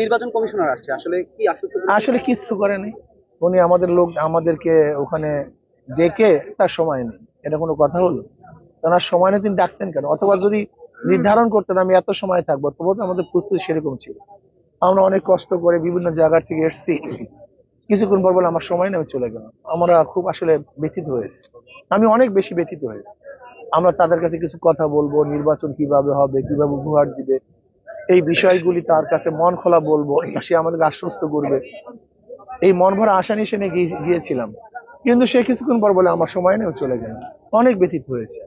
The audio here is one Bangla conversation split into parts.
নির্বাচন কমিশনার আসছে, আসলে কি আসলে আসলে কিচ্ছু করেনি। উনি আমাদের লোক আমাদেরকে ওখানে ডেকে তার সময় নেই, এটা কোনো কথা হলো? তার সময় নেই, তিনি ডাকছেন কেন? অথবা যদি নির্ধারণ করতেন আমি এত সময় থাকবো, তবু তো আমাদের প্রস্তুতি সেরকম ছিল। আমরা অনেক কষ্ট করে বিভিন্ন জায়গা থেকে এসেছি, কিছুক্ষণ পর বলে আমার সময় নেই, আমি চলে গেলাম। আমরা খুব আসলে ব্যথিত হয়েছি, আমি অনেক বেশি ব্যথিত হয়েছি। আমরা তাদের কাছে কিছু কথা বলবো, নির্বাচন কিভাবে হবে, কিভাবে উপহার দিবে, এই বিষয়গুলি তার কাছে মন খোলা বলবো, সে আমাদেরকে আশ্বস্ত করবে, এই মন ভরা আশা নিয়ে সে নিয়ে গিয়েছিলাম। কিন্তু সে কিছুক্ষণ পর বলে আমার সময় নেই, চলে গেল। অনেক ব্যথিত হয়েছে।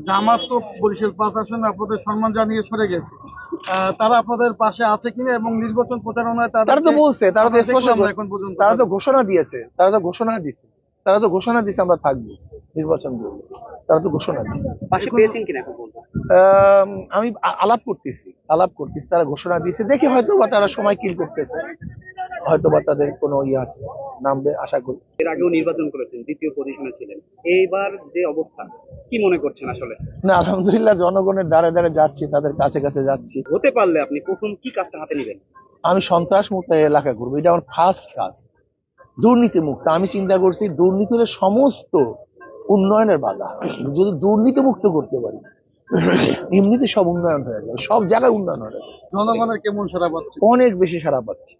জামাত তো বরিশাল প্রশাসন আপনাদের সম্মান জানিয়ে সরে গেছে, তারা আপনাদের পাশে আছে কিনা এবং নির্বাচন প্রচারণায় তারা তো বলছে, তারা তো আমরা স্পষ্ট, দেখলাম না এখন পর্যন্ত তারা তো ঘোষণা দিয়েছে, আমরা থাকবো নির্বাচন করবো। তারা তো ঘোষণা দিয়েছে। পাশে পেয়েছেন কিনা এখন পর্যন্ত? আমি আলাপ করতেছি, তারা ঘোষণা দিয়েছে, দেখি হয়তো বা তারা সময় কিল করতেছে, হয়তো বা তাদের কোনো ইয়ে আছে, নামবে আশা করি। এর আগেও নির্বাচন করেছেন, দ্বিতীয় পজিশনে ছিলেন। এইবার যে অবস্থা, কি মনে করছেন আসলে? না, আলহামদুলিল্লাহ, জনগণের দ্বারে দ্বারে যাচ্ছি, তাদের কাছে কাছে যাচ্ছি। হতে পারলে আপনি প্রথম কি কাজটা হাতে নেবেন? আমি সন্ত্রাস মুক্ত এলাকা করবো, এটা আমার ফার্স্ট কাজ। দুর্নীতি মুক্ত, আমি চিন্তা করছি দুর্নীতির সমস্ত উন্নয়নের বাধা যদি দুর্নীতি মুক্ত করতে পারি, এমনিতে সব উন্নয়ন হয়ে যাবে, সব জায়গায় উন্নয়ন হয়ে যাবে। জনগণের কেমন সাড়া পাচ্ছে? অনেক বেশি সাড়া পাচ্ছি।